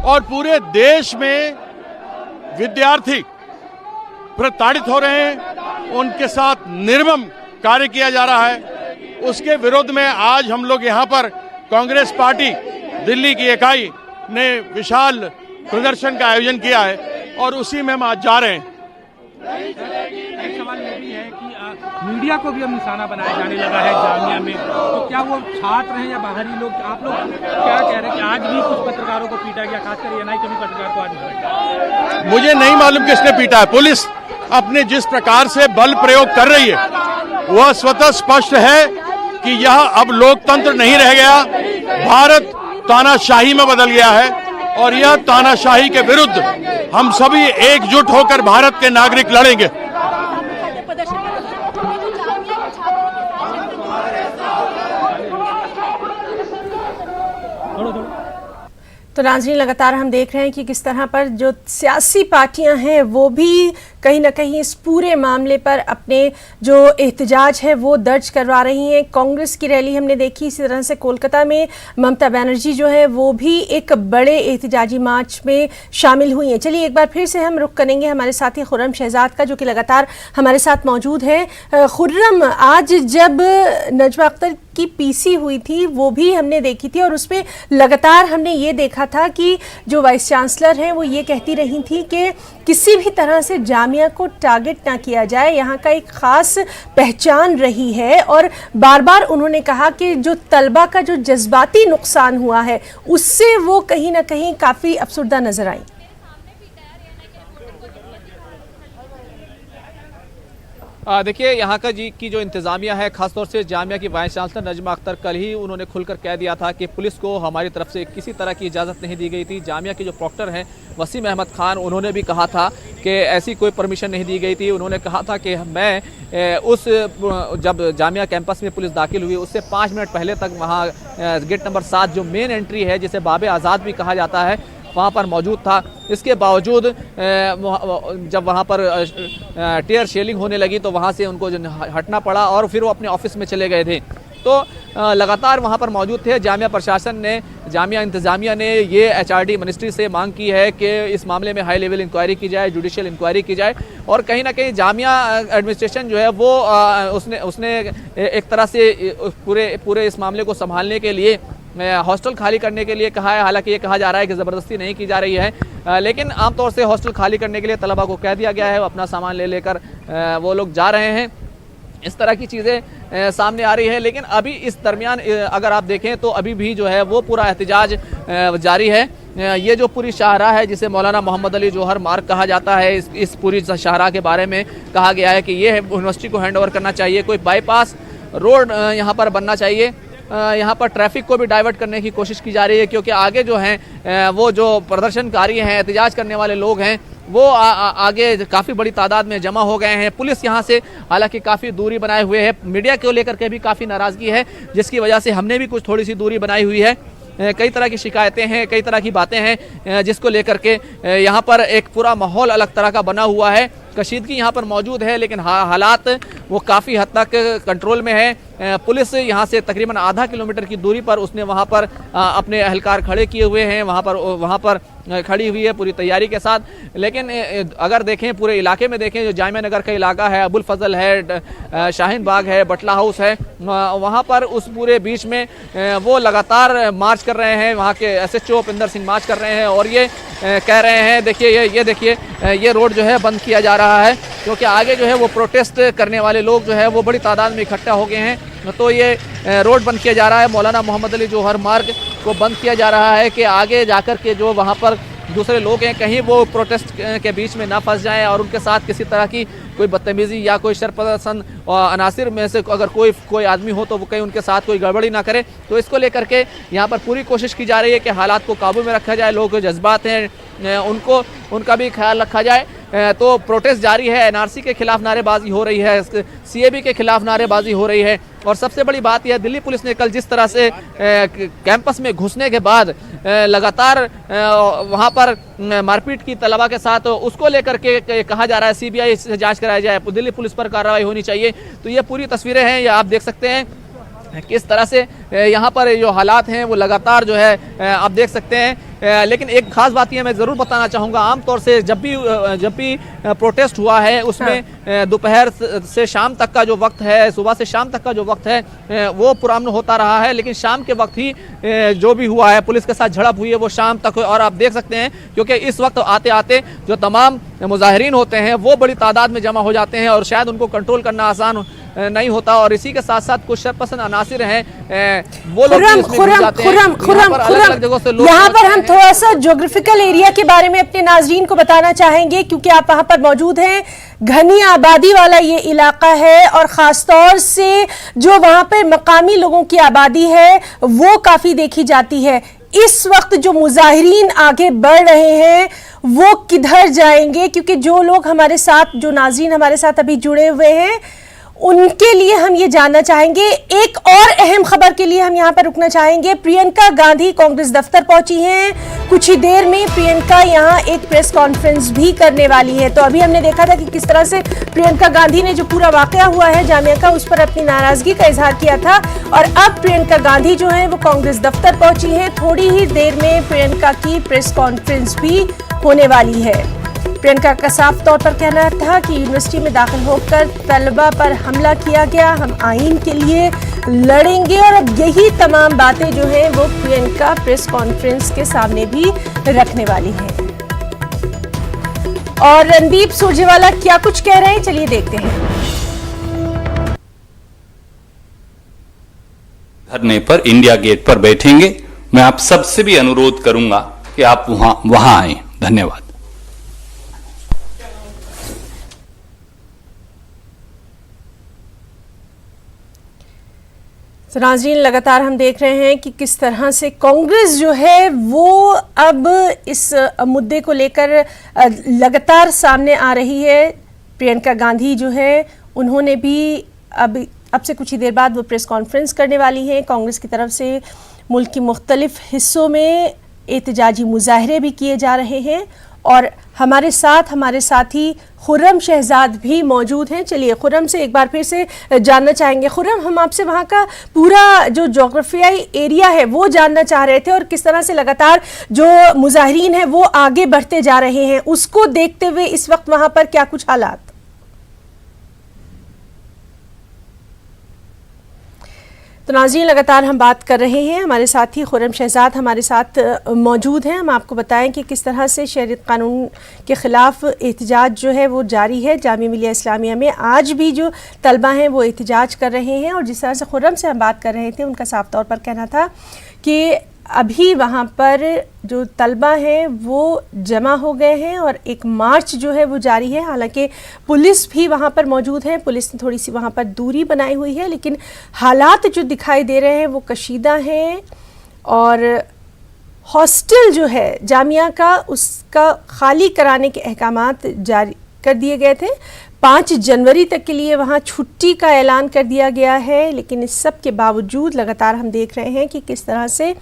और पूरे देश में विद्यार्थी प्रताड़ित हो रहे हैं, उनके साथ निर्मम कार्य किया जा रहा है। उसके विरोध में आज हम लोग यहाँ पर कांग्रेस पार्टी दिल्ली की इकाई ने विशाल प्रदर्शन का आयोजन किया है और उसी में हम आज जा रहे हैं। एक सवाल ये भी है कि मीडिया को भी अब निशाना बनाया जाने लगा है जामिया में, तो क्या वो छात्र हैं या बाहरी लोग? आप लोग क्या कह रहे हैं कि आज भी कुछ पत्रकारों को पीटा गया, खासकर एएनआई के भी पत्रकार को आज? मुझे नहीं मालूम किसने पीटा है। पुलिस अपने जिस प्रकार से बल प्रयोग कर रही है वह स्वतः स्पष्ट है कि यह अब लोकतंत्र नहीं रह गया, भारत तानाशाही में बदल गया है और यह तानाशाही के विरुद्ध हम सभी एकजुट होकर भारत के नागरिक लड़ेंगे। तो नाज़रीन, लगातार हम देख रहे हैं कि किस तरह पर जो सियासी पार्टियां हैं वो भी कहीं ना कहीं इस पूरे मामले पर अपने जो एहतजाज है वो दर्ज करवा रही हैं। कांग्रेस की रैली हमने देखी, इसी तरह से कोलकाता में ममता बनर्जी जो है वो भी एक बड़े एहतजाजी मार्च में शामिल हुई हैं। चलिए एक बार फिर से हम रुख करेंगे हमारे साथी खुर्रम शहजाद का, जो कि लगातार हमारे साथ मौजूद है। खुर्रम, आज जब नजमा अख्तर की पीसी हुई थी वो भी हमने देखी थी और उसमें लगातार हमने ये देखा था कि जो वाइस चांसलर हैं वो ये कहती रही थी कि किसी भी तरह से जामिया को टारगेट ना किया जाए, यहाँ का एक ख़ास पहचान रही है। और बार बार उन्होंने कहा कि जो तलबा का जो जज्बाती नुकसान हुआ है उससे वो कहीं ना कहीं काफ़ी अफसरदा नजर आई। देखिए, यहाँ का की जो इंतज़ामिया है, ख़ासतौर से जामिया की वाइस चांसलर नजमा अख्तर, कल ही उन्होंने खुलकर कह दिया था कि पुलिस को हमारी तरफ से किसी तरह की इजाज़त नहीं दी गई थी। जामिया के जो प्रॉक्टर हैं वसीम अहमद खान, उन्होंने भी कहा था कि ऐसी कोई परमिशन नहीं दी गई थी। उन्होंने कहा था कि मैं जब जामिया कैंपस में पुलिस दाखिल हुई उससे 5 मिनट पहले तक वहाँ गेट नंबर 7 जो मेन एंट्री है, जिसे बाब आज़ाद भी कहा जाता है, वहाँ पर मौजूद था। इसके बावजूद जब वहाँ पर टीयर शेलिंग होने लगी तो वहाँ से उनको हटना पड़ा और फिर वो अपने ऑफिस में चले गए थे। तो लगातार वहाँ पर मौजूद थे। जामिया प्रशासन ने, जामिया इंतज़ामिया ने ये HRD मिनिस्ट्री से मांग की है कि इस मामले में हाई लेवल इंक्वायरी की जाए, जुडिशियल इंक्वायरी की जाए। और कहीं ना कहीं जामिया एडमिनिस्ट्रेशन जो है वो उसने एक तरह से पूरे इस मामले को संभालने के लिए हॉस्टल खाली करने के लिए कहा है। हालांकि ये कहा जा रहा है कि ज़बरदस्ती नहीं की जा रही है, लेकिन आमतौर से हॉस्टल खाली करने के लिए तलबा को कह दिया गया है, वो अपना सामान ले लेकर वो लोग जा रहे हैं। इस तरह की चीज़ें सामने आ रही है। लेकिन अभी इस दरमियान अगर आप देखें तो अभी भी जो है वो पूरा एहतजाज जारी है। ये जो पूरी शाहराह है जिसे मौलाना मोहम्मद अली जौहर मार्ग कहा जाता है, इस पूरी शाहराह के बारे में कहा गया है कि ये यूनिवर्सिटी को हैंड ओवर करना चाहिए, कोई बाईपास रोड यहाँ पर बनना चाहिए। यहाँ पर ट्रैफिक को भी डाइवर्ट करने की कोशिश की जा रही है, क्योंकि आगे जो हैं वो जो प्रदर्शनकारी हैं, एहतजाज करने वाले लोग हैं, वो आगे काफ़ी बड़ी तादाद में जमा हो गए हैं। पुलिस यहाँ से हालांकि काफ़ी दूरी बनाए हुए है। मीडिया को लेकर के भी काफ़ी नाराज़गी है, जिसकी वजह से हमने भी कुछ थोड़ी सी दूरी बनाई हुई है। कई तरह की शिकायतें हैं, कई तरह की बातें हैं, जिसको लेकर के यहाँ पर एक पूरा माहौल अलग तरह का बना हुआ है। कशीदगी यहाँ पर मौजूद है, लेकिन हालात वो काफ़ी हद तक कंट्रोल में है। पुलिस यहाँ से तकरीबन आधा किलोमीटर की दूरी पर उसने वहाँ पर अपने एहलकार खड़े किए हुए हैं, वहाँ पर खड़ी हुई है पूरी तैयारी के साथ। लेकिन अगर देखें पूरे इलाके में देखें, जो जामिया नगर का इलाका है, अबुल फजल है, शाहीन बाग है, बटला हाउस है, वहाँ पर उस पूरे बीच में वो लगातार मार्च कर रहे हैं। वहाँ के SHO उपिंदर सिंह मार्च कर रहे हैं और ये कह रहे हैं, देखिए ये देखिए ये रोड जो है बंद किया जा रहा है, क्योंकि आगे जो है वो प्रोटेस्ट करने वाले लोग जो है वो बड़ी तादाद में इकट्ठा हो गए हैं। तो ये रोड बंद किया जा रहा है, मौलाना मोहम्मद अली जौहर मार्ग को बंद किया जा रहा है कि आगे जाकर के जो वहाँ पर दूसरे लोग हैं कहीं वो प्रोटेस्ट के बीच में ना फंस जाएं और उनके साथ किसी तरह की कोई बदतमीजी या कोई शरपसंद अनासिर में से अगर कोई आदमी हो तो वो कहीं उनके साथ कोई गड़बड़ी ना करे। तो इसको लेकर के यहाँ पर पूरी कोशिश की जा रही है कि हालात को काबू में रखा जाए, लोगों के जज्बात हैं उनका भी ख्याल रखा जाए। तो प्रोटेस्ट जारी है, NRC के खिलाफ नारेबाजी हो रही है, CAB के खिलाफ नारेबाजी हो रही है। और सबसे बड़ी बात यह, दिल्ली पुलिस ने कल जिस तरह से कैंपस में घुसने के बाद लगातार वहां पर मारपीट की तलबा के साथ, उसको लेकर के कहा जा रहा है CBI से जांच कराई जाए, दिल्ली पुलिस पर कार्रवाई होनी चाहिए। तो ये पूरी तस्वीरें हैं, ये आप देख सकते हैं। किस तरह से यहाँ पर जो हालात हैं वो लगातार जो है आप देख सकते हैं। लेकिन एक खास बात ये मैं ज़रूर बताना चाहूँगा, आमतौर से जब भी प्रोटेस्ट हुआ है उसमें दोपहर से शाम तक का जो वक्त है, सुबह से शाम तक का जो वक्त है वो पुरअमन होता रहा है। लेकिन शाम के वक्त ही जो भी हुआ है, पुलिस के साथ झड़प हुई है, वो शाम तक और आप देख सकते हैं क्योंकि इस वक्त आते आते जो तमाम मुजाहिरीन होते हैं वो बड़ी तादाद में जमा हो जाते हैं और शायद उनको कंट्रोल करना आसान नहीं होता। और इसी के साथ साथ कुछ शरपसंद अनासिर हैं वो लोग यहाँ पर हम थोड़ा सा ज्योग्राफिकल एरिया के बारे में अपने नाजरीन को बताना चाहेंगे क्योंकि आप वहां पर मौजूद हैं। घनी आबादी वाला ये इलाका है और खासतौर से जो वहां पर मकामी लोगों की आबादी है वो काफी देखी जाती है। इस वक्त जो मुजाहिरीन आगे बढ़ रहे हैं वो किधर जाएंगे, क्योंकि जो लोग हमारे साथ, जो नाजरीन हमारे साथ अभी जुड़े हुए हैं उनके लिए हम ये जानना चाहेंगे। एक और अहम खबर के लिए हम यहाँ पर रुकना चाहेंगे। प्रियंका गांधी कांग्रेस दफ्तर पहुंची हैं। कुछ ही देर में प्रियंका यहाँ एक प्रेस कॉन्फ्रेंस भी करने वाली है। तो अभी हमने देखा था कि किस तरह से प्रियंका गांधी ने जो पूरा वाकया हुआ है जामिया का, उस पर अपनी नाराजगी का इजहार किया था और अब प्रियंका गांधी जो है वो कांग्रेस दफ्तर पहुंची है। थोड़ी ही देर में प्रियंका की प्रेस कॉन्फ्रेंस भी होने वाली है। प्रियंका का साफ तौर पर कहना था कि यूनिवर्सिटी में दाखिल होकर तलबा पर हमला किया गया, हम आईन के लिए लड़ेंगे और अब यही तमाम बातें जो हैं वो प्रियंका प्रेस कॉन्फ्रेंस के सामने भी रखने वाली हैं। और रणदीप सुरजेवाला क्या कुछ कह रहे हैं, चलिए देखते हैं। धरने पर इंडिया गेट पर बैठेंगे। मैं आप सबसे भी अनुरोध करूंगा कि आप वहां आए। धन्यवाद। तो नाज़रीन, लगातार हम देख रहे हैं कि किस तरह से कांग्रेस जो है वो अब इस मुद्दे को लेकर लगातार सामने आ रही है। प्रियंका गांधी जो है उन्होंने भी अब से कुछ ही देर बाद वो प्रेस कॉन्फ्रेंस करने वाली हैं। कांग्रेस की तरफ से मुल्क के मुख्तलिफ हिस्सों में एहतजाजी मुजाहरे भी किए जा रहे हैं और हमारे साथी खुर्रम शहजाद भी मौजूद हैं। चलिए खुर्रम से एक बार फिर से जानना चाहेंगे। खुर्रम, हम आपसे वहाँ का पूरा जो जोग्राफियाई एरिया है वो जानना चाह रहे थे और किस तरह से लगातार जो मुजाहिरीन हैं वो आगे बढ़ते जा रहे हैं, उसको देखते हुए इस वक्त वहाँ पर क्या कुछ हालात? तो नाज़रीन, लगातार हम बात कर रहे हैं, हमारे साथी खुर्रम शहजाद हमारे साथ मौजूद हैं। हम आपको बताएं कि किस तरह से शरीयत कानून के ख़िलाफ़ एहतजाज जो है वो जारी है। जामिया मिलिया इस्लामिया में आज भी जो तलबा हैं वो एहतजाज कर रहे हैं और जिस तरह से खुर्रम से हम बात कर रहे थे उनका साफ तौर पर कहना था कि अभी वहाँ पर जो तलबा हैं वो जमा हो गए हैं और एक मार्च जो है वो जारी है। हालांकि पुलिस भी वहाँ पर मौजूद है, पुलिस ने थोड़ी सी वहाँ पर दूरी बनाई हुई है, लेकिन हालात जो दिखाई दे रहे हैं वो कशीदा हैं। और हॉस्टल जो है जामिया का, उसका खाली कराने के अहकामात जारी कर दिए गए थे। 5 जनवरी तक के लिए वहाँ छुट्टी का ऐलान कर दिया गया है, लेकिन इस सब के बावजूद लगातार हम देख रहे हैं कि किस तरह से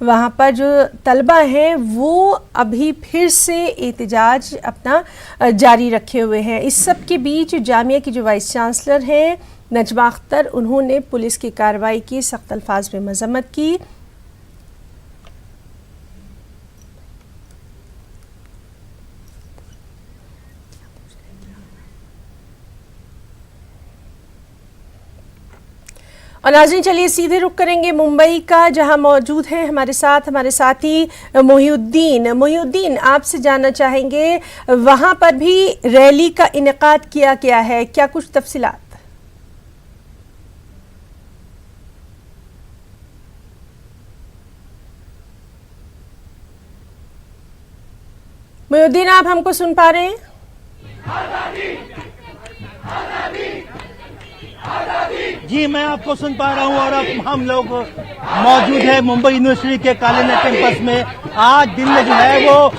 वहाँ पर जो तलबा हैं वो अभी फिर से एहतजाज अपना जारी रखे हुए हैं। इस सब के बीच जामिया की जो वाइस चांसलर हैं नजमा अख्तर, उन्होंने पुलिस की कार्रवाई की सख्त अल्फाज में मजम्मत की। और नाज़रीन, चलिए सीधे रुख करेंगे मुंबई का, जहां मौजूद हैं हमारे साथी मोहिउद्दीन। आपसे जानना चाहेंगे, वहां पर भी रैली का इनेकाद किया गया है, क्या कुछ तफसीलात? मोहिउद्दीन, आप हमको सुन पा रहे हैं? जी, मैं आपको सुन पा रहा हूँ और अब हम लोग मौजूद है मुंबई यूनिवर्सिटी के कालीना कैंपस में। आज दिन में जो है वो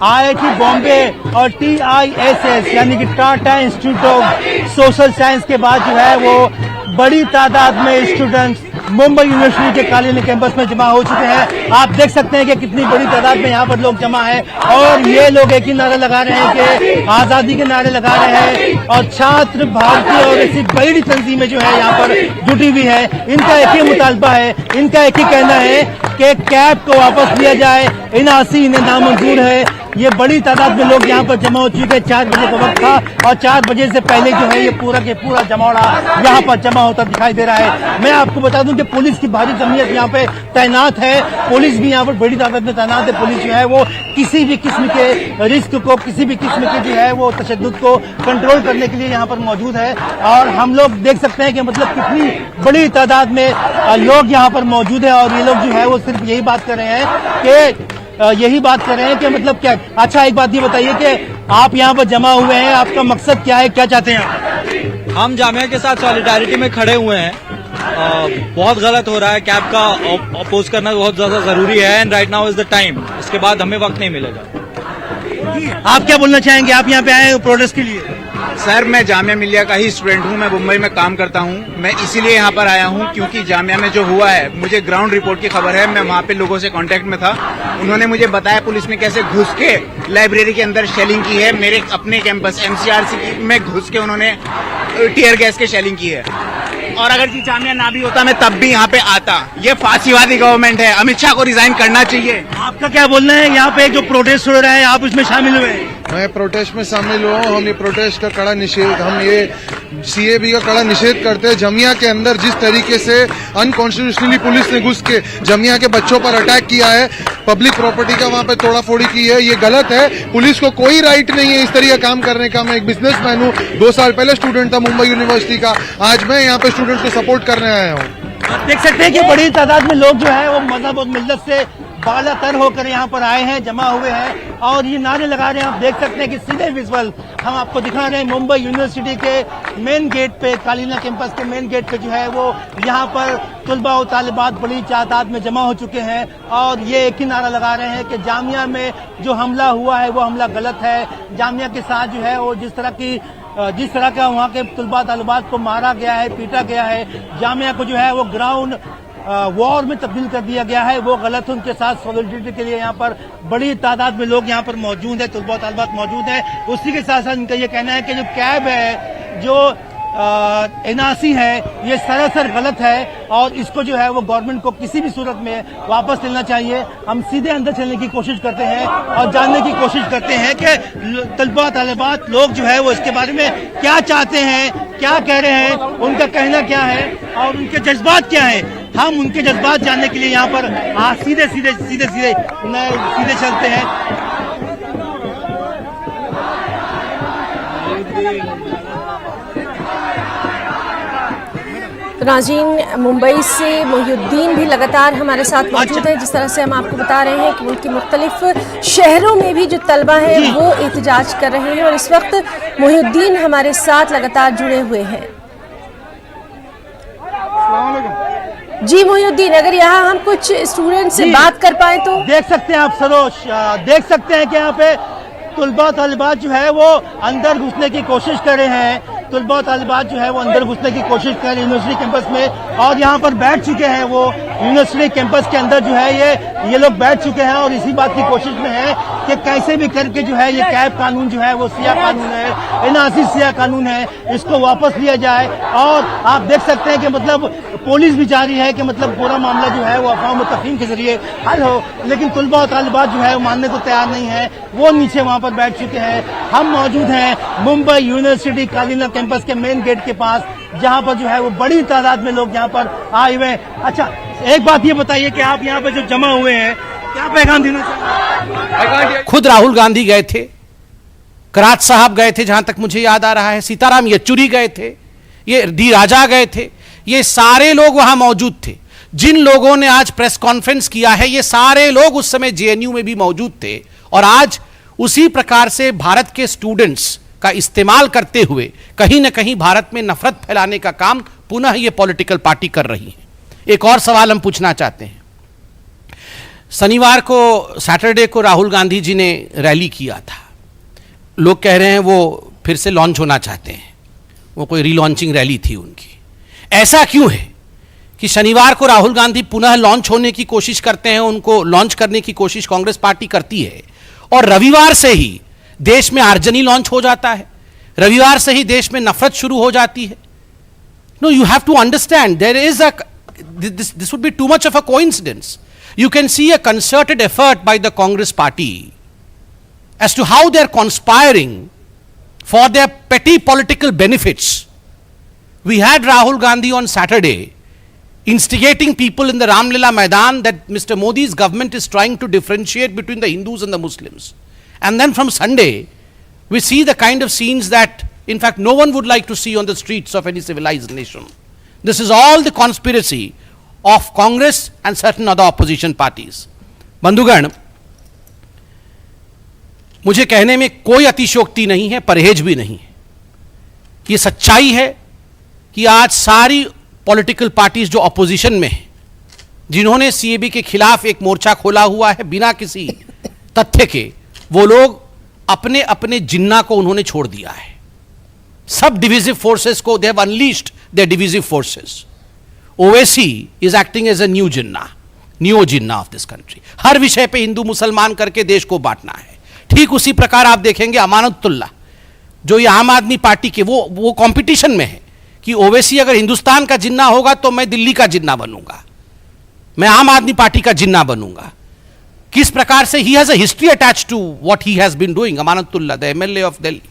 IIT बॉम्बे और TISS यानी कि Tata institute of social science के बाद जो है वो बड़ी तादाद में स्टूडेंट्स मुंबई यूनिवर्सिटी के कालीना कैंपस में जमा हो चुके हैं। आप देख सकते हैं कि कितनी बड़ी तादाद में यहाँ पर लोग जमा हैं और ये लोग एक ही नारा लगा रहे हैं कि आजादी के नारे लगा रहे हैं और छात्र भारतीय और ऐसी बड़ी तंजीमें जो है यहाँ पर जुटी हुई है। इनका एक ही मुतालबा है, इनका एक ही कहना है कि कैब को वापस लिया जाए, NRC इन्हें नामंजूर है। ये बड़ी तादाद में लोग यहाँ पर जमा हो चुके हैं। 4 बजे का वक्त था और 4 बजे से पहले जो है ये पूरा के पूरा जमावड़ा यहाँ पर जमा होता दिखाई दे रहा है। मैं आपको बता दूं कि पुलिस की भारी जमीयत यहाँ पे तैनात है, पुलिस भी यहाँ पर बड़ी तादाद में तैनात है। पुलिस जो है वो किसी भी किस्म के रिस्क को, किसी भी किस्म के जो है वो तशद्दुद को कंट्रोल करने के लिए यहाँ पर मौजूद है। और हम लोग देख सकते हैं कि मतलब कितनी बड़ी तादाद में लोग यहाँ पर मौजूद है और ये लोग जो है वो सिर्फ यही बात कर रहे हैं कि मतलब क्या। अच्छा, एक बात ये बताइए कि आप यहाँ पर जमा हुए हैं, आपका मकसद क्या है, क्या चाहते हैं आप? हम जामिया के साथ सॉलिडारिटी में खड़े हुए हैं। बहुत गलत हो रहा है, कैब का अपोज करना बहुत ज्यादा जरूरी है and right now is the time. इसके बाद हमें वक्त नहीं मिलेगा। आप क्या बोलना चाहेंगे? आप यहाँ पे आए प्रोटेस्ट के लिए? सर, मैं जामिया मिलिया का ही स्टूडेंट हूँ। मैं मुंबई में काम करता हूँ। मैं इसीलिए यहाँ पर आया हूँ क्योंकि जामिया में जो हुआ है, मुझे ग्राउंड रिपोर्ट की खबर है। मैं वहाँ पे लोगों से कांटेक्ट में था। उन्होंने मुझे बताया पुलिस ने कैसे घुस के लाइब्रेरी के अंदर शेलिंग की है। मेरे अपने कैंपस MCRC में घुस के उन्होंने टीयर गैस के शेलिंग की है। और अगर जी जामिया ना भी होता मैं तब भी यहाँ पे आता। ये फांसीवादी गवर्नमेंट है, अमित शाह को रिजाइन करना चाहिए। आपका क्या बोलना है? यहाँ पे जो प्रोटेस्ट हो रहा है आप उसमें शामिल हुए हैं? मैं प्रोटेस्ट में शामिल हुआ हूँ। हम ये प्रोटेस्ट का कड़ा निषेध, हम ये CAB का कड़ा निषेध करते हैं। जमिया के अंदर जिस तरीके से अनकॉन्स्टिट्यूशनली पुलिस ने घुस के जमिया के बच्चों पर अटैक किया है, पब्लिक प्रॉपर्टी का वहाँ पे तोड़ाफोड़ी की है, ये गलत है। पुलिस को कोई राइट नहीं है इस तरीके का काम करने का। मैं एक बिजनेसमैन हूँ, 2 साल पहले स्टूडेंट था मुंबई यूनिवर्सिटी का। आज मैं यहाँ पे स्टूडेंट्स को सपोर्ट करने आया हूँ। देख सकते हैं कि बड़ी तादाद में लोग जो है वो मजहब और मिल्लत से बालातर होकर यहाँ पर आए हैं, जमा हुए हैं और ये नारे लगा रहे हैं। आप देख सकते हैं कि सीधे विजुअल हम आपको दिखा रहे हैं मुंबई यूनिवर्सिटी के मेन गेट पे, कालीना कैंपस के मेन गेट पे जो है वो यहाँ पर तुलबा और तालिबात बड़ी तादाद में जमा हो चुके हैं और ये एक ही नारा लगा रहे हैं कि जामिया में जो हमला हुआ है वो हमला गलत है। जामिया के साथ जो है वो जिस तरह का वहाँ के तुलबा तालिबात को मारा गया है, पीटा गया है, जामिया को जो है वो ग्राउंड वॉर में तब्दील कर दिया गया है, वो गलत है। उनके साथ सॉलिडरिटी के लिए यहाँ पर बड़ी तादाद में लोग यहाँ पर मौजूद है, तुलबा तालिबात मौजूद है। उसी के साथ साथ इनका ये कहना है कि जो कैब है, जो NRC है, ये सरासर गलत है और इसको जो है वो गवर्नमेंट को किसी भी सूरत में वापस लेना चाहिए। हम सीधे अंदर चलने की कोशिश करते हैं और जानने की कोशिश करते हैं कि तुलबा तालिबात लोग जो है वो इसके बारे में क्या चाहते हैं, क्या कह रहे हैं, उनका कहना क्या है और उनके जज्बात क्या है। हम उनके जज्बात जानने के लिए यहाँ पर सीधे चलते हैं। तो नाज़रीन, मुंबई से मोहिउद्दीन भी लगातार हमारे साथ मौजूद है। जिस तरह से हम आपको बता रहे हैं कि मुल्क के मुख्तलिफ शहरों में भी जो तलबा हैं वो एहतजाज कर रहे हैं और इस वक्त मोहिउद्दीन हमारे साथ लगातार जुड़े हुए हैं। जी मोहिउद्दीन, अगर यहाँ हम कुछ स्टूडेंट से बात कर पाए तो। देख सकते हैं आप सरोज, देख सकते हैं कि यहाँ पे तुलबा तालिबात जो है वो अंदर घुसने की कोशिश कर रहे हैं। तुलबा तालिबात जो है वो अंदर घुसने की कोशिश कर रहे हैं यूनिवर्सिटी कैंपस में और यहाँ पर बैठ चुके हैं। वो यूनिवर्सिटी कैंपस के अंदर जो है ये लोग बैठ चुके हैं और इसी बात की कोशिश में है कि कैसे भी करके जो है ये कैब कानून जो है वो सिया कानून है, NRC सिया कानून है, इसको वापस लिया जाए। और आप देख सकते हैं कि मतलब पुलिस भी चाह रही है कि मतलब पूरा मामला जो है वो अफवाह तफहीम के जरिए हल हो, लेकिन तुलबा और तालिबात जो है वो मानने को तैयार नहीं है। वो नीचे वहाँ पर बैठ चुके हैं। हम मौजूद हैं मुंबई यूनिवर्सिटी कालीना कैंपस के मेन गेट के पास, जहाँ पर जो है वो बड़ी तादाद में लोग यहाँ पर आए हुए हैं। अच्छा, एक बात ये बताइए कि आप यहाँ पर जो जमा हुए हैं क्या पैगाम देना चाहिए? खुद राहुल गांधी गए थे, करात साहब गए थे, जहां तक मुझे याद आ रहा है, सीताराम येचुरी गए थे, ये डी राजा गए थे, ये सारे लोग वहां मौजूद थे। जिन लोगों ने आज प्रेस कॉन्फ्रेंस किया है ये सारे लोग उस समय JNU में भी मौजूद थे और आज उसी प्रकार से भारत के स्टूडेंट्स का इस्तेमाल करते हुए कहीं ना कहीं भारत में नफरत फैलाने का काम पुनः ये पॉलिटिकल पार्टी कर रही है। एक और सवाल हम पूछना चाहते हैं। शनिवार को, सैटरडे को राहुल गांधी जी ने रैली किया था। लोग कह रहे हैं वो फिर से लॉन्च होना चाहते हैं, वो कोई रीलॉन्चिंग रैली थी उनकी। ऐसा क्यों है कि शनिवार को राहुल गांधी पुनः लॉन्च होने की कोशिश करते हैं, उनको लॉन्च करने की कोशिश कांग्रेस पार्टी करती है और रविवार से ही देश में आर्जनी लॉन्च हो जाता है, रविवार से ही देश में नफरत शुरू हो जाती है। No, you have to understand there is a this would be too much of a coincidence. You can see a concerted effort by the Congress party as to how they are conspiring for their petty political benefits. We had Rahul Gandhi on Saturday instigating people in the Ramlila Maidan that Mr. Modi's government is trying to differentiate between the Hindus and the Muslims. And then from Sunday, we see the kind of scenes that, in fact, no one would like to see on the streets of any civilized nation. This is all the conspiracy of Congress and certain other opposition parties. बंधुगण, मुझे कहने में कोई अतिशयोक्ति नहीं है, परहेज भी नहीं है। ये सच्चाई है कि आज सारी पॉलिटिकल पार्टीज जो अपोजिशन में हैं, जिन्होंने सीएबी के खिलाफ एक मोर्चा खोला हुआ है बिना किसी तथ्य के, वो लोग अपने अपने जिन्ना को उन्होंने छोड़ दिया है। सब डिविजिव फोर्सेस को they have unleashed their divisive forces. Owaisi is acting as a new Jinnah of this country. हर विषय पे हिंदू मुसलमान करके देश को बांटना है। ठीक उसी प्रकार आप देखेंगे अमानतुल्लाह, जो ये आम आदमी पार्टी के, वो कंपटीशन में है कि ओवैसी अगर हिंदुस्तान का जिन्ना होगा तो मैं दिल्ली का जिन्ना बनूंगा, मैं आम आदमी पार्टी का जिन्ना बनूंगा। किस प्रकार से he has a history attach to what he has been doing. Amanatullah, the MLA of Delhi.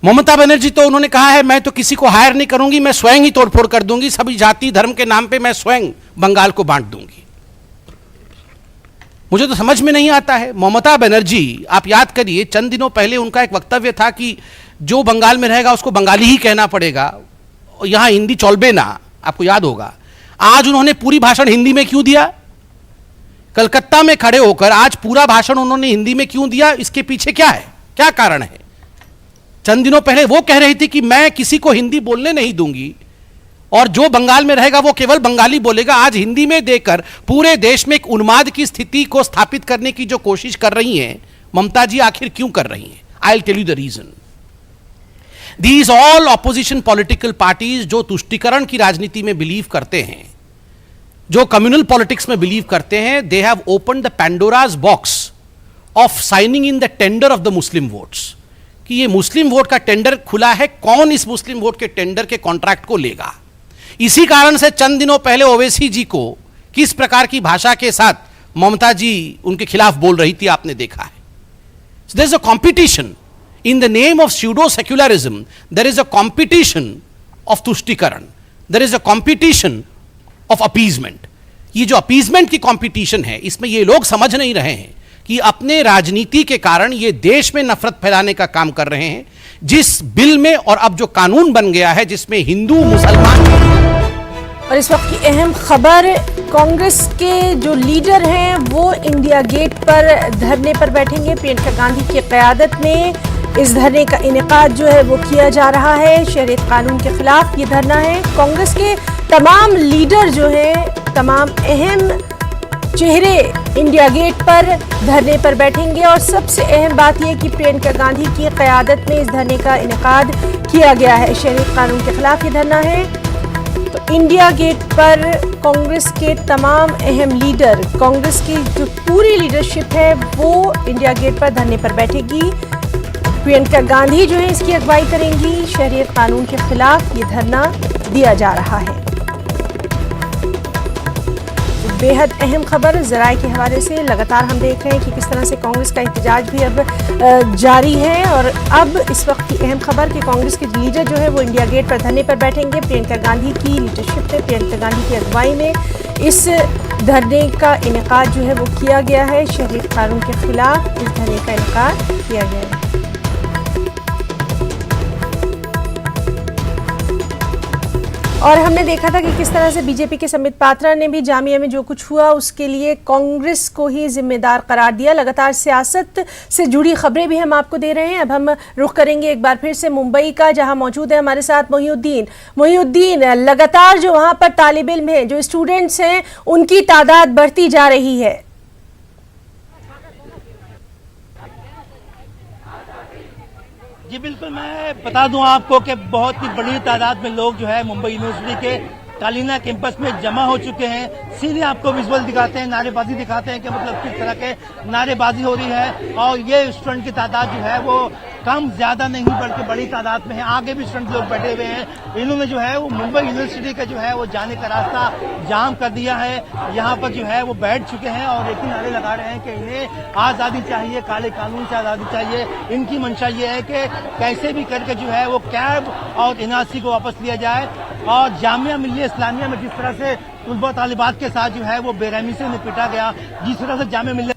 Mamata Banerjee तो उन्होंने कहा है मैं तो किसी को हायर नहीं करूंगी, मैं स्वयं ही तोड़फोड़ कर दूंगी, सभी जाति धर्म के नाम पे मैं स्वयं बंगाल को बांट दूंगी। मुझे तो समझ में नहीं आता है। ममता बनर्जी, आप याद करिए, चंद दिनों पहले उनका एक वक्तव्य था कि जो बंगाल में रहेगा उसको बंगाली ही कहना पड़ेगा, यहां हिंदी चौलबे ना, आपको याद होगा। आज उन्होंने पूरी भाषण हिंदी में क्यों दिया? कलकत्ता में खड़े होकर आज पूरा भाषण उन्होंने हिंदी में क्यों दिया? इसके पीछे क्या है, क्या कारण है? चंद दिनों पहले वो कह रही थी कि मैं किसी को हिंदी बोलने नहीं दूंगी और जो बंगाल में रहेगा वो केवल बंगाली बोलेगा। आज हिंदी में देकर पूरे देश में एक उन्माद की स्थिति को स्थापित करने की जो कोशिश कर रही हैं ममता जी, आखिर क्यों कर रही हैं? I will tell you the reason. These all opposition political parties जो तुष्टीकरण की राजनीति में बिलीव करते हैं, जो कम्युनल पॉलिटिक्स में बिलीव करते हैं, they have opened the Pandora's box of signing in the tender of the Muslim votes, कि ये मुस्लिम वोट का टेंडर खुला है, कौन इस मुस्लिम वोट के टेंडर के कॉन्ट्रैक्ट को लेगा। इसी कारण से चंद दिनों पहले ओवैसी जी को किस प्रकार की भाषा के साथ ममता जी उनके खिलाफ बोल रही थी, आपने देखा है। So there is a competition in the name of pseudo secularism. There is a competition of तुष्टीकरण, there is a competition of appeasement. ये जो अपीजमेंट की कंपटीशन है, इसमें ये लोग समझ नहीं रहे हैं कि अपने राजनीति के कारण ये देश में नफरत फैलाने का काम कर रहे हैं। जिस बिल में और अब जो कानून बन गया है जिसमें हिंदू मुसलमान। और इस वक्त की अहम खबर, कांग्रेस के जो लीडर हैं वो इंडिया गेट पर धरने पर बैठेंगे। प्रियंका गांधी की क़यादत में इस धरने का इनेकाद जो है वो किया जा रहा है। शहरियत कानून के खिलाफ ये धरना है। कांग्रेस के तमाम लीडर जो हैं, तमाम अहम चेहरे इंडिया गेट पर धरने पर बैठेंगे। और सबसे अहम बात यह कि प्रियंका गांधी की क़यादत में इस धरने का इनेकाद किया गया है। शहरियत कानून के खिलाफ ये धरना है। तो इंडिया गेट पर कांग्रेस के तमाम अहम लीडर, कांग्रेस की जो पूरी लीडरशिप है वो इंडिया गेट पर धरने पर बैठेगी। प्रियंका गांधी जो है इसकी अगुवाई करेंगी। शहरियत कानून के खिलाफ ये धरना दिया जा रहा है। बेहद अहम खबर ज़राए के हवाले से लगातार हम देख रहे हैं कि किस तरह से कांग्रेस का एहतजाज भी अब जारी है। और अब इस वक्त की अहम खबर कि कांग्रेस के लीडर जो है वो इंडिया गेट पर धरने पर बैठेंगे। प्रियंका गांधी की लीडरशिप में, प्रियंका गांधी की अगुवाई में इस धरने का इनेकाद जो है वो किया गया है। शहरियत कानून के खिलाफ इस धरने का इनेकाद किया गया है। और हमने देखा था कि किस तरह से बीजेपी के संबित पात्रा ने भी जामिया में जो कुछ हुआ उसके लिए कांग्रेस को ही जिम्मेदार करार दिया। लगातार सियासत से जुड़ी खबरें भी हम आपको दे रहे हैं। अब हम रुख करेंगे एक बार फिर से मुंबई का, जहां मौजूद है हमारे साथ मोहिउद्दीन। लगातार जो वहां पर तालिब इल्म हैं, जो स्टूडेंट्स हैं, उनकी तादाद बढ़ती जा रही है। जी बिल्कुल, मैं बता दूं आपको कि बहुत ही बड़ी तादाद में लोग जो है मुंबई यूनिवर्सिटी के कालीना कैंपस में जमा हो चुके हैं। सीधे आपको विजुअल दिखाते हैं, नारेबाजी दिखाते हैं कि मतलब किस तरह के नारेबाजी हो रही है। और ये स्टूडेंट की तादाद जो है वो कम ज्यादा नहीं बल्कि बड़ी तादाद में है। आगे भी स्टूडेंट लोग बैठे हुए हैं। इन्होंने जो है वो मुंबई यूनिवर्सिटी का जो है वो जाने का रास्ता जाम कर दिया है। यहाँ पर जो है वो बैठ चुके हैं और एक ही नारे लगा रहे हैं कि इन्हें आजादी चाहिए, काले कानून से आजादी चाहिए। इनकी मंशा ये है कि कैसे भी करके जो है वो कैब और एनआरसी को वापस लिया जाए। और जामिया मिल्लिया इस्लामिया में जिस तरह से तलबा तालिबात के साथ जो है वो बेरहमी से उन्हें पीटा गया, जिस तरह से जामिया मिल्लिया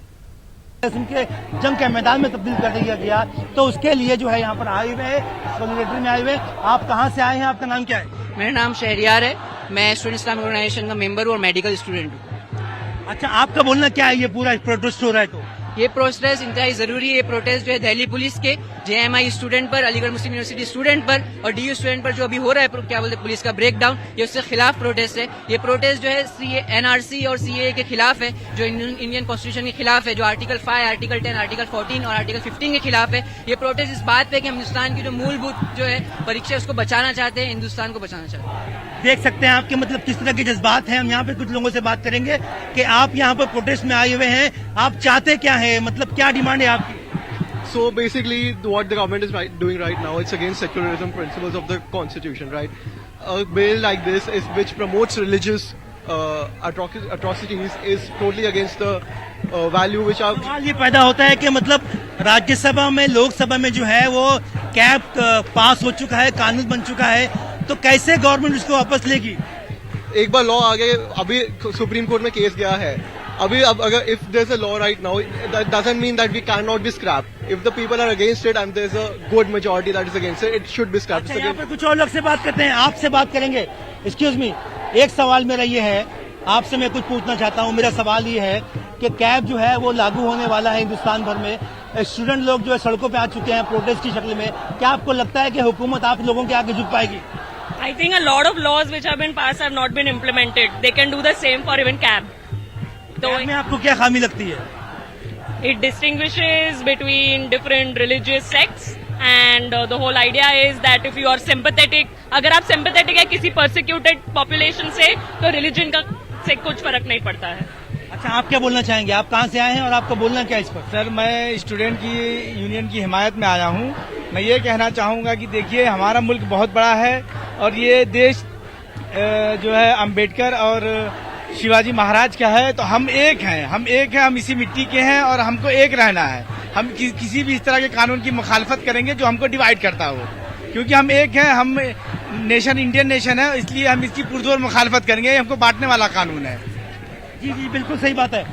उनके जंग के मैदान में तब्दील कर दिया गया, तो उसके लिए जो है यहाँ पर आए हुए सॉलिडेरिटी में आए हुए। आप कहाँ से आए हैं, आपका नाम क्या है? मेरा नाम शहरियार है, मैं स्टूडेंट इस्लामिक ऑर्गेनाइजेशन का मेंबर हूँ और मेडिकल स्टूडेंट हूँ। अच्छा, आपका बोलना क्या है? ये पूरा प्रोटेस्ट हो रहा है तो ये प्रोटेस्ट इंतहाई जरूरी है। ये प्रोटेस्ट जो है दिल्ली पुलिस के JMI स्टूडेंट पर, अलीगढ़ मुस्लिम यूनिवर्सिटी स्टूडेंट पर और DU स्टूडेंट पर जो अभी हो रहा है क्या बोलते हैं पुलिस का ब्रेकडाउन, ये उसके खिलाफ प्रोटेस्ट है। ये प्रोटेस्ट जो है NRC और CAA के खिलाफ है, जो इंडियन कॉन्स्टिट्यूशन के खिलाफ है, जो आर्टिकल 5, आर्टिकल 10, आर्टिकल 14 और आर्टिकल 15 के खिलाफ है। ये प्रोटेस्ट इस बात पे कि हम हिंदुस्तान की जो मूलभूत जो है परीक्षा उसको बचाना चाहते हैं, हिंदुस्तान को बचाना चाहते हैं। देख सकते हैं आपके मतलब किस तरह के जज्बात हैं। हम यहाँ पे कुछ लोगों से बात करेंगे कि आप यहाँ पर प्रोटेस्ट में आए हुए हैं, आप चाहते क्या है, मतलब क्या डिमांड है आपकी? So basically, what the government is doing right now, it's against secularism principles of the constitution, right? A bill like this, which promotes religious atrocities, is totally against the value which are. सवाल ये पैदा होता है कि मतलब राज्यसभा में, लोकसभा में जो है वो कैब पास हो चुका है, कानून बन चुका है, तो कैसे गवर्नमेंट उसको वापस लेगी? एक बार लॉ आ गए, अभी सुप्रीम कोर्ट में केस गया है। अभी अब अगर if there's a law right now, that doesn't mean that we cannot be scrapped. If the people are against it and there's a good majority that is against it, it should be scrapped. अच्छा, यहाँ पे कुछ और लोग से बात करते हैं, आपसे बात करेंगे। एक्सक्यूज मी, एक सवाल मेरा ये है, आपसे मैं कुछ पूछना चाहता हूँ। मेरा सवाल ये है कि कैब जो है वो लागू होने वाला है हिंदुस्तान भर में। स्टूडेंट लोग जो है सड़कों पे आ चुके हैं प्रोटेस्ट की शक्ल में। क्या आपको लगता है कि हुकूमत आप लोगों के आगे झुक पाएगी? I think a lot of laws which have been passed have not been implemented. They can do the same for even cab. तो में आपको क्या खामी लगती है? It distinguishes between different religious sects and the whole idea is that if you are sympathetic, अगर आप sympathetic है किसी persecuted population से, तो religion का से कुछ फर्क नहीं पड़ता है। अच्छा, आप क्या बोलना चाहेंगे? आप कहाँ से आए हैं और आपका बोलना क्या है इस पर? सर, मैं स्टूडेंट की यूनियन की हिमायत में आया हूँ। मैं ये कहना चाहूँगा कि देखिए, हमारा मुल्क बहुत बड़ा है और ये देश जो है अम्बेडकर और शिवाजी महाराज का है, तो हम एक हैं, हम इसी मिट्टी के हैं और हमको एक रहना है। हम किसी भी इस तरह के कानून की मुखालफत करेंगे जो हमको डिवाइड करता हो, क्योंकि हम एक हैं, हम नेशन इंडियन नेशन है, इसलिए हम इसकी पुरजोर मुखालफत करेंगे। हमको बांटने वाला कानून है। जी जी, बिल्कुल सही बात है।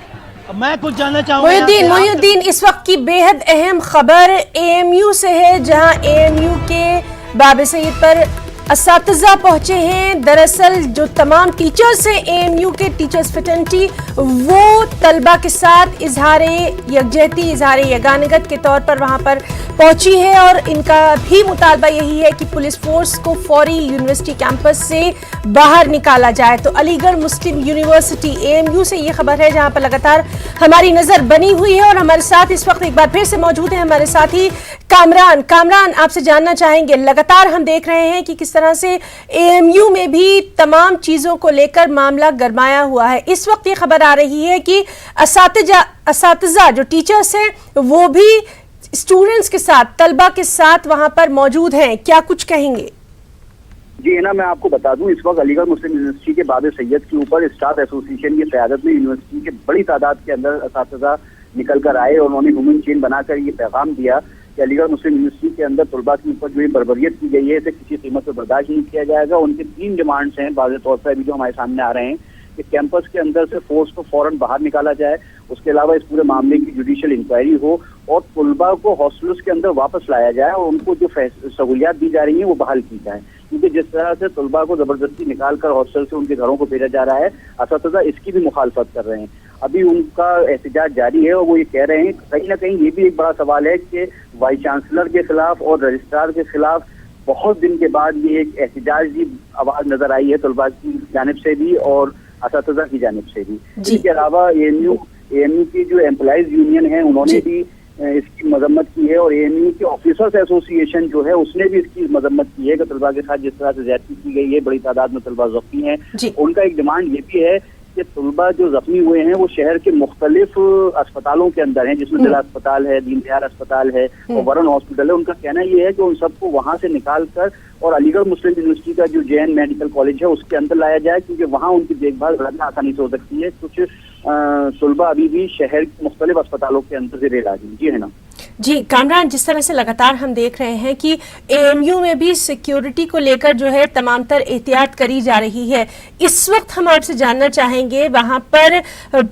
मैं कुछ जानना चाहूँगा। मोहिउद्दीन, इस वक्त की बेहद अहम खबर AMU से है, जहां AMU के बाबे सईद पर असातिज़ा पहुंचे हैं। दरअसल जो तमाम टीचर्स हैं AMU के, टीचर्स फ्रेटर्निटी, वो तलबा के साथ इजहारे यकजहती, इजहारे यगानगत के तौर पर वहां पर पहुंची है और इनका भी मुतालबा यही है कि पुलिस फोर्स को फौरी यूनिवर्सिटी कैंपस से बाहर निकाला जाए। तो अलीगढ़ मुस्लिम यूनिवर्सिटी AMU से ये खबर है, जहां पर लगातार हमारी नजर बनी हुई है। और हमारे साथ इस वक्त एक बार फिर से मौजूद है हमारे साथी कामरान। आपसे जानना चाहेंगे, लगातार हम देख रहे हैं कि किस तरह से AMU में भी तमाम चीजों को लेकर मामला गरमाया हुआ है। इस वक्त ये खबर आ रही है कि असातिज़ा जो टीचर्स हैं वो भी स्टूडेंट्स के साथ, तलबा के साथ वहां पर मौजूद हैं। क्या कुछ कहेंगे? जी ना, मैं आपको बता दूं, इस वक्त अलीगढ़ मुस्लिम यूनिवर्सिटी के बाबे सैयद के ऊपर स्टाफ एसोसिएशन की क़यादत में यूनिवर्सिटी के बड़ी तादाद के अंदर असातिज़ा निकल कर आए और उन्होंने ह्यूमन चेन बनाकर ये पैगाम दिया कि अलीगढ़ मुस्लिम यूनिवर्सिटी के अंदर तलबा के ऊपर जो ये बर्बरियत की गई है, इसे किसी कीमत पर बर्दाश्त नहीं किया जाएगा। उनके 3 डिमांड्स हैं वाज़ेह तौर पर अभी जो हमारे सामने आ रहे हैं कि कैंपस के अंदर से फोर्स को फौरन बाहर निकाला जाए, उसके अलावा इस पूरे मामले की जुडिशियल इंक्वायरी हो और तलबा को हॉस्टल्स के अंदर वापस लाया जाए और उनको जो सहूलियात दी जा रही हैं वो बहाल की जाए। क्योंकि जिस तरह से तलबा को जबरदस्ती निकाल कर हॉस्टल से उनके घरों को भेजा जा रहा है, असातिज़ा इसकी भी मुखालफत कर रहे हैं। अभी उनका एहतजाज जारी है और वो ये कह रहे हैं, कहीं ना कहीं ये भी एक बड़ा सवाल है कि वाइस चांसलर के खिलाफ और रजिस्ट्रार के खिलाफ बहुत दिन के बाद ये एक एहतजाजी आवाज नजर आई है तलबा की जानिब से भी और असातिज़ा की जानिब से भी। इसके अलावा AMU की जो एम्प्लॉइज यूनियन है, उन्होंने भी इसकी मजम्मत की है और एएमयू की ऑफिसर्स एसोसिएशन जो है उसने भी इसकी मजम्मत की है कि तलबा के साथ जिस तरह से ज्यादती की गई है, बड़ी तादाद में तलबा जख्मी है। उनका एक डिमांड ये भी है कि तलबा जो जख्मी हुए हैं वो शहर के मुख्तलिफ अस्पतालों के अंदर हैं, जिसमें जिला अस्पताल है, दीन दयाल अस्पताल है और वरुण हॉस्पिटल है। उनका कहना ये है कि उन सबको वहां से निकाल कर और अलीगढ़ मुस्लिम यूनिवर्सिटी का जो JN मेडिकल कॉलेज है उसके अंदर लाया जाए, क्योंकि वहाँ उनकी देखभाल ज़्यादा आसानी से हो सकती है। कुछ तलबा अभी भी शहर के मुख्तलिफ अस्पतालों के अंदर ज़ेरे इलाज हैं। जी है ना जी कामरान, जिस तरह से लगातार हम देख रहे हैं कि AMU में भी सिक्योरिटी को लेकर जो है तमाम तर एहतियात करी जा रही है, इस वक्त हम आपसे जानना चाहेंगे, वहां पर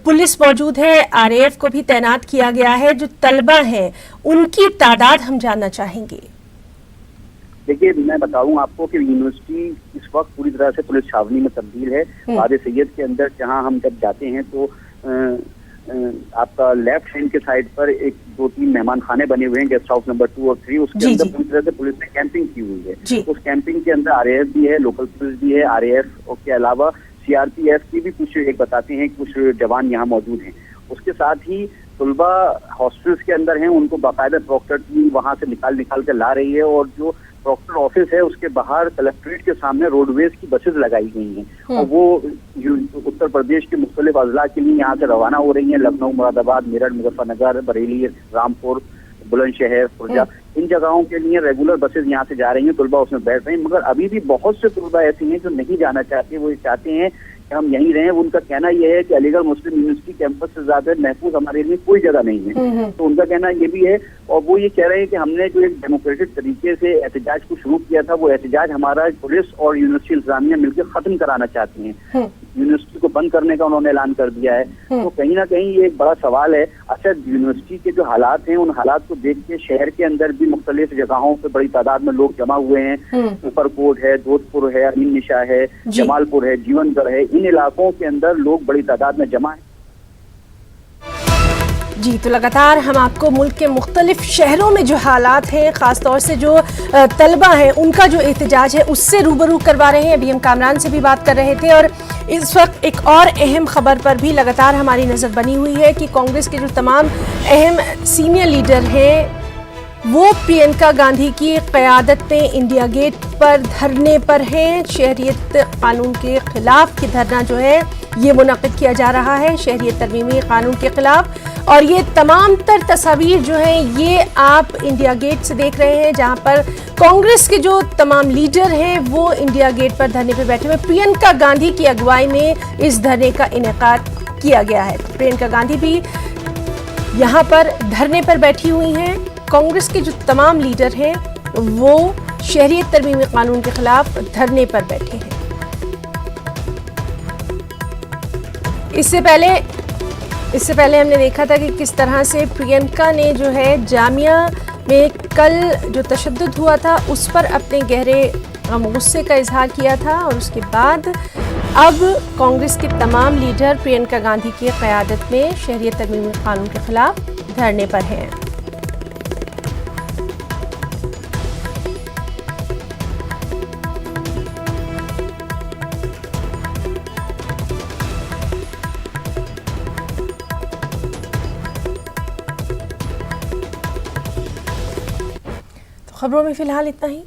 पुलिस मौजूद है, RAF को भी तैनात किया गया है, जो तलबा हैं उनकी तादाद हम जानना चाहेंगे। देखिए, मैं बताऊं आपको कि यूनिवर्सिटी इस वक्त पूरी तरह से पुलिस छावनी में तब्दील है। वादे सैयद के अंदर जहां हम जब जाते हैं तो आपका लेफ्ट हैंड के साइड पर एक 2-3 मेहमान खाने बने हुए हैं, गेस्ट हाउस नंबर 2 और 3। उसके अंदर पूरी तरह से पुलिस ने कैंपिंग की हुई है। उस कैंपिंग के अंदर RAF भी है, लोकल पुलिस भी है, RAF और के अलावा CRPF की भी कुछ एक बताते हैं कुछ जवान यहाँ मौजूद हैं। उसके साथ ही तलबा हॉस्टल्स के अंदर हैं, उनको बाकायदा प्रॉक्टर टीम वहाँ से निकाल कर ला रही है और जो प्रॉक्टर ऑफिस है उसके बाहर कलेक्ट्रेट के सामने रोडवेज की बसेस लगाई गई हैं और वो उत्तर प्रदेश के मुख्तलिफ अजला के लिए यहाँ से रवाना हो रही हैं। लखनऊ, मुरादाबाद, मेरठ, मुजफ्फरनगर, बरेली, रामपुर, बुलंदशहर, खुर्जा, इन जगहों के लिए रेगुलर बसेस यहाँ से जा रही हैं। तलबा उसमें बैठ रहे हैं, मगर अभी भी बहुत से तलबा ऐसे हैं जो नहीं जाना चाहते। वो चाहते हैं कि हम यहीं रहें। उनका कहना यह है कि अलीगढ़ मुस्लिम यूनिवर्सिटी कैंपस से ज्यादा महफूज हमारे लिए कोई जगह नहीं है। तो उनका कहना ये भी है और वो ये कह रहे हैं कि हमने जो एक डेमोक्रेटिक तरीके से एहतजाज को शुरू किया था, वो एहतजाज हमारा पुलिस और यूनिवर्सिटी इंतजामिया मिलकर खत्म कराना चाहती हैं। यूनिवर्सिटी को बंद करने का उन्होंने ऐलान कर दिया है। तो कहीं ना कहीं ये एक बड़ा सवाल है। अच्छा, यूनिवर्सिटी के जो हालात हैं, उन हालात को देख के शहर के अंदर भी मुख्तलिफ जगहों पे बड़ी तादाद में लोग जमा हुए हैं। ऊपरकोट है, जोधपुर है, अमीन निशा है, जमालपुर है, जीवनगढ़ है, इन इलाकों के अंदर लोग बड़ी तादाद में जमा है। जी, तो लगातार हम आपको मुल्क के मुख्तलिफ शहरों में जो हालात हैं, ख़ासतौर से जो तलबा हैं उनका जो एहतजाज है उससे रूबरू करवा रहे हैं। अभी हम कामरान से भी बात कर रहे थे और इस वक्त एक और अहम खबर पर भी लगातार हमारी नज़र बनी हुई है कि कांग्रेस के जो तमाम अहम सीनियर लीडर हैं वो प्रियंका गांधी की क़यादत में इंडिया गेट पर धरने पर हैं। शहरियत कानून के खिलाफ ये धरना जो है ये मुनक़िद किया जा रहा है, शहरियत तरमीमी कानून के खिलाफ। और ये तमाम तर तस्वीर जो हैं ये आप इंडिया गेट से देख रहे हैं, जहां पर कांग्रेस के जो तमाम लीडर हैं वो इंडिया गेट पर धरने पर बैठे हुए। प्रियंका गांधी की अगुवाई में इस धरने का इनेकाद किया गया है। प्रियंका गांधी भी यहाँ पर धरने पर बैठी हुई हैं। कांग्रेस के जो तमाम लीडर हैं वो शहरियत तरमीमी कानून के खिलाफ धरने पर बैठे हैं। इससे पहले हमने देखा था कि किस तरह से प्रियंका ने जो है जामिया में कल जो तशद्दुद हुआ था उस पर अपने गहरे गुस्से का इजहार किया था और उसके बाद अब कांग्रेस के तमाम लीडर प्रियंका गांधी की क़यादत में शहरियत तरमीमी कानून के खिलाफ धरने पर हैं। खबरों में फिलहाल इतना ही।